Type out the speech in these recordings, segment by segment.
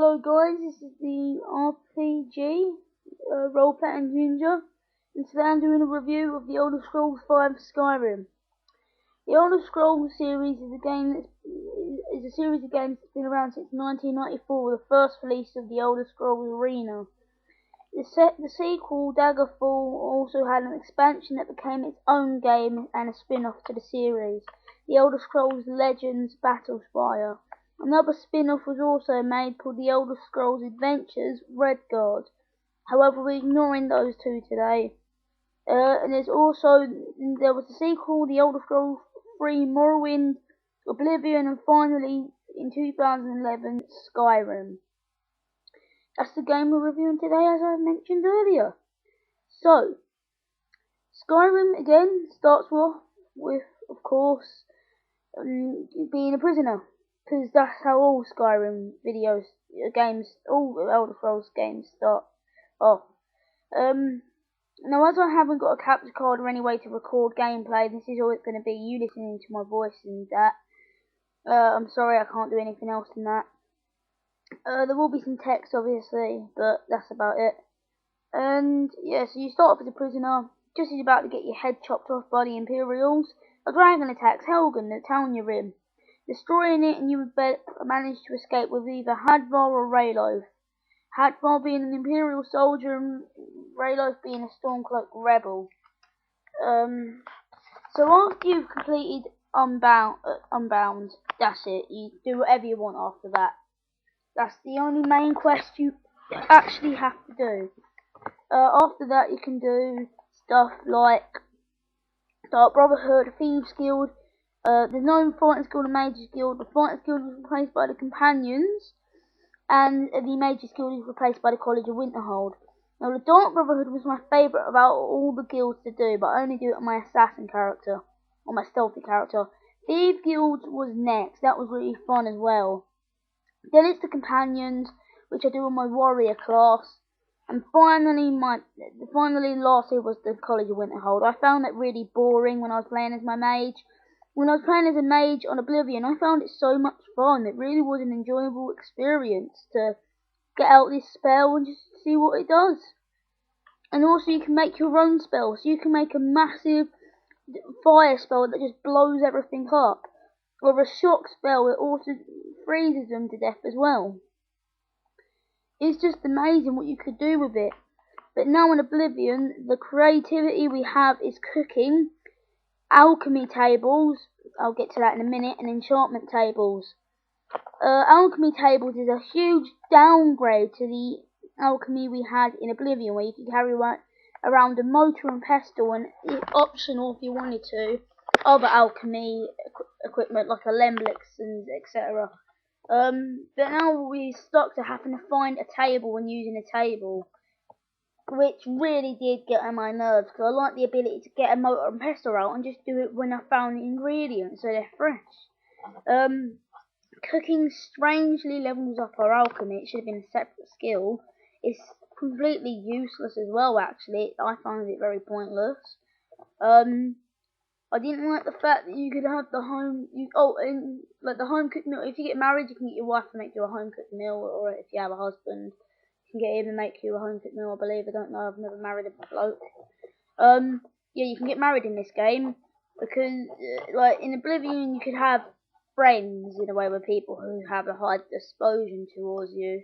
Hello guys, this is the RPG roleplay and Ginger, and today I'm doing a review of the Elder Scrolls V Skyrim. The Elder Scrolls series is a series of games that's been around since 1994, with the first release of the Elder Scrolls Arena. The sequel, Daggerfall, also had an expansion that became its own game and a spin-off to the series, The Elder Scrolls Legends Battlespire. Another spin-off was also made called The Elder Scrolls Adventures Redguard. However, we're ignoring those two today. And there was a sequel, The Elder Scrolls 3 Morrowind, Oblivion, and finally, in 2011, Skyrim. That's the game we're reviewing today, as I mentioned earlier. So, Skyrim again starts off with, of course, being a prisoner, because that's how all Skyrim all Elder Scrolls games start off. Now, as I haven't got a capture card or any way to record gameplay, this is all it's going to be, you listening to my voice and that. I'm sorry I can't do anything else than that. There will be some text, obviously, but that's about it. And, yeah, so you start off as a prisoner, just as you're about to get your head chopped off by the Imperials. A dragon attacks Helgen, the town you're in, destroying it, and you would manage to escape with either Hadvar or Ralof. Hadvar being an Imperial soldier and Ralof being a Stormcloak rebel. So after you've completed Unbound, that's it. You do whatever you want after that. That's the only main quest you actually have to do. After that, you can do stuff like Dark Brotherhood, Thieves Guild. There's no Fighting Guild and Mages Guild. The Fighting Guild was replaced by the Companions, and the Mages Guild is replaced by the College of Winterhold. Now, the Dark Brotherhood was my favourite about all the guilds to do, but I only do it on my assassin character, or my stealthy character. Thieves Guild was next. That was really fun as well. Then it's the Companions, which I do on my warrior class. And finally, lastly was the College of Winterhold. I found that really boring when I was playing as my mage. When I was playing as a mage on Oblivion, I found it so much fun. It really was an enjoyable experience to get out this spell and just see what it does. And also you can make your own spells. So you can make a massive fire spell that just blows everything up. Or a shock spell that also freezes them to death as well. It's just amazing what you could do with it. But now in Oblivion, the creativity we have is cooking, alchemy tables, I'll get to that in a minute, and enchantment tables. Alchemy tables is a huge downgrade to the alchemy we had in Oblivion, where you could carry around a motor and pestle, and it's optional if you wanted to, other alchemy equipment like a lemblix and etc. But now we're stuck to having to find a table when using a table, which really did get on my nerves, because I like the ability to get a motor and pestle out and just do it when I found the ingredients so they're fresh. Cooking strangely levels up our alchemy. It should have been a separate skill. It's completely useless as well, actually. I found it very pointless. I didn't like the fact that you could have the home cooked meal. If you get married, you can get your wife to make you a home cooked meal, or if you have a husband, you can get him to make you a home cooked meal. I believe. I don't know. I've never married a bloke. Yeah, you can get married in this game because, like in Oblivion, you could have friends in a way with people who have a high disposition towards you,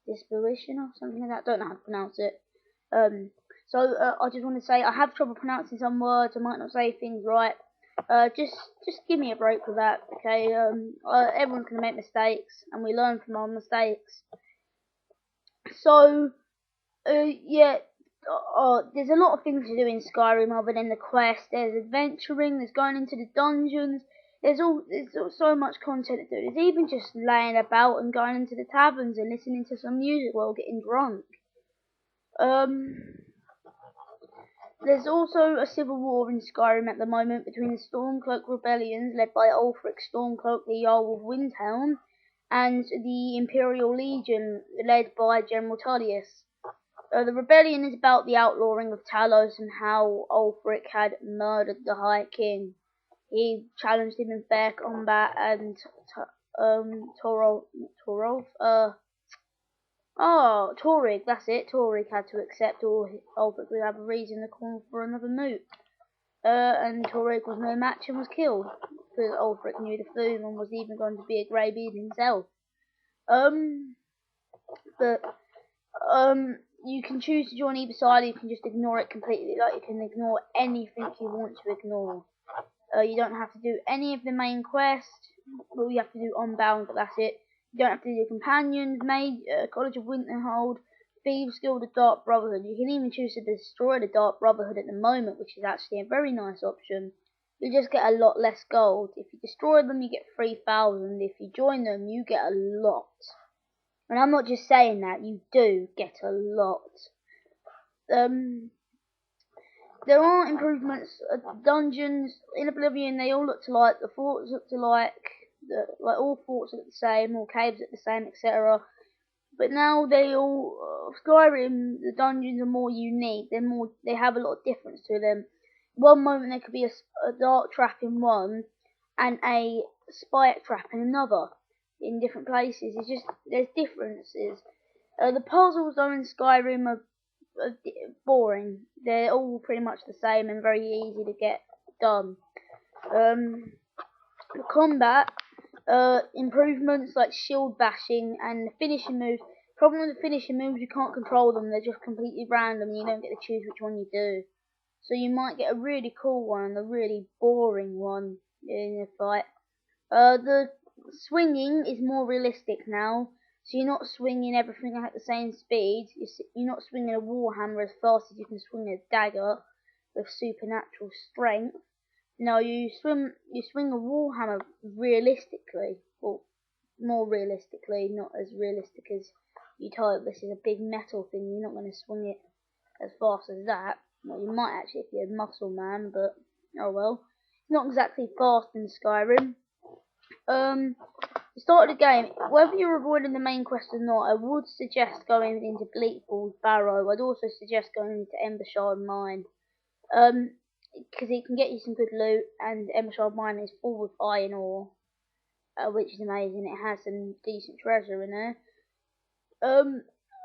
disposition or something like that. Don't know how to pronounce it. So I just want to say I have trouble pronouncing some words. I might not say things right. Just give me a break with that, okay? Everyone's gonna make mistakes, and we learn from our mistakes. So yeah, there's a lot of things to do in Skyrim other than the quest. There's adventuring. There's going into the dungeons. There's so much content to do. There's even just laying about and going into the taverns and listening to some music while getting drunk. There's also a civil war in Skyrim at the moment between the Stormcloak rebellions led by Ulfric Stormcloak, the Jarl of Windhelm, and the Imperial Legion led by General Tullius. The rebellion is about the outlawing of Talos and how Ulfric had murdered the High King. He challenged him in fair combat, and Oh, Torig, that's it. Torig had to accept, or Ulfric would have a reason to call for another moot. And Torig was no match and was killed, because Ulfric knew the food and was even going to be a greybeard himself. But you can choose to join either side, or you can just ignore it completely. Like, you can ignore anything you want to ignore. You don't have to do any of the main quests. All you have to do Unbound, but that's it. You don't have to do Companions, Maid, College of Winterhold, Thieves Guild, the Dark Brotherhood. You can even choose to destroy the Dark Brotherhood at the moment, which is actually a very nice option. You just get a lot less gold. If you destroy them, you get 3,000. If you join them, you get a lot. And I'm not just saying that, you do get a lot. There are improvements. Dungeons in Oblivion, they all look alike. The forts look alike. All forts look the same. All caves look the same, etc. But now they all Skyrim. The dungeons are more unique. They have a lot of difference to them. One moment there could be a dark trap in one, and a spike trap in another. In different places, there's differences. The puzzles though in Skyrim are boring. They're all pretty much the same and very easy to get done. The combat improvements like shield bashing and the finishing moves. Problem with the finishing moves, you can't control them. They're just completely random and you don't get to choose which one you do. So you might get a really cool one and a really boring one in a fight. The swinging is more realistic now. So you're not swinging everything at the same speed. You're not swinging a warhammer as fast as you can swing a dagger with supernatural strength. No, you swing a warhammer realistically, or more realistically, not as realistic as you type. This is a big metal thing. You're not going to swing it as fast as that. Well, you might actually if you're a muscle man, but oh well. It's not exactly fast in Skyrim. The start of the game, whether you're avoiding the main quest or not, I would suggest going into Bleakfall's Barrow. I'd also suggest going into Embershire Mine, because it can get you some good loot, and Embershire Mine is full of iron ore, which is amazing. It has some decent treasure in there.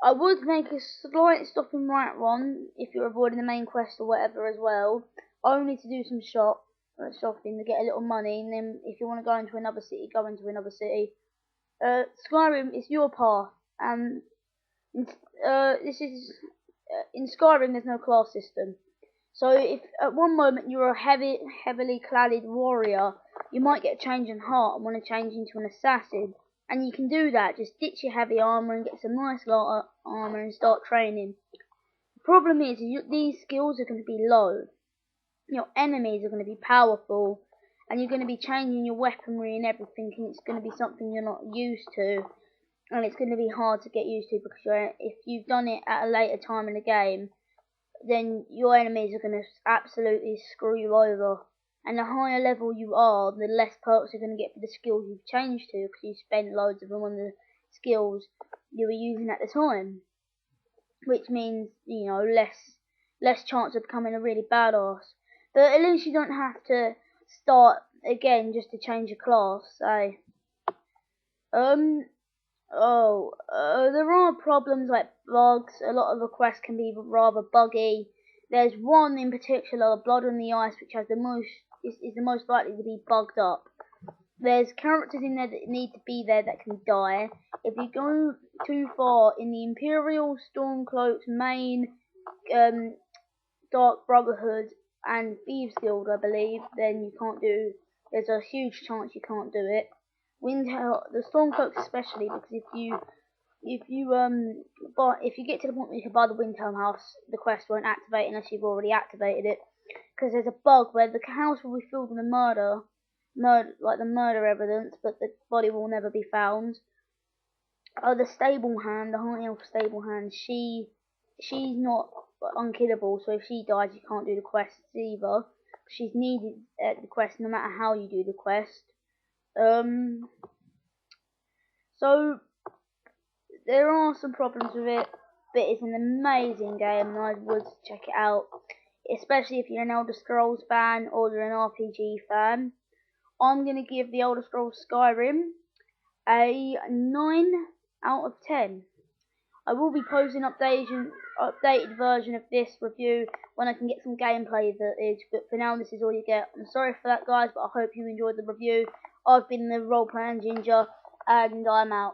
I would make a slight stop and right one if you're avoiding the main quest or whatever as well, only to do some shopping to get a little money, and then if you want to go into another city, go into another city. Skyrim is your path, and this is in Skyrim there's no class system. So if at one moment you're a heavily cladded warrior, you might get a change in heart and want to change into an assassin, and you can do that. Just ditch your heavy armor and get some nice light armor and start training. The problem is these skills are going to be low. Your enemies are going to be powerful, and you're going to be changing your weaponry and everything, and it's going to be something you're not used to, and it's going to be hard to get used to because if you've done it at a later time in the game, then your enemies are going to absolutely screw you over. And the higher level you are, the less perks you're going to get for the skills you've changed to, because you spent loads of them on the skills you were using at the time, which means less chance of becoming a really badass. But at least you don't have to start again just to change your class, say. There are problems like bugs. A lot of the quests can be rather buggy. There's one in particular, Blood on the Ice, which has the most likely to be bugged up. There's characters in there that need to be there that can die. If you go too far in the Imperial, Stormcloaks, main, Dark Brotherhood, and Thieves Guild, I believe, then there's a huge chance you can't do it. The Stormcloaks especially, because if you get to the point where you can buy the Windhelm house, the quest won't activate unless you've already activated it. Because there's a bug where the house will be filled with the murder evidence, but the body will never be found. The stable hand, the high elf stable hand, she's not unkillable, so if she dies you can't do the quests either. She's needed at the quest no matter how you do the quest. So there are some problems with it, but it's an amazing game and I would check it out, especially if you're an Elder Scrolls fan or you're an RPG fan. I'm going to give the Elder Scrolls Skyrim a 9 out of 10. I will be posting updated version of this review when I can get some gameplay footage, but for now this is all you get. I'm sorry for that, guys, but I hope you enjoyed the review. I've been the role playing Ginger, and I'm out.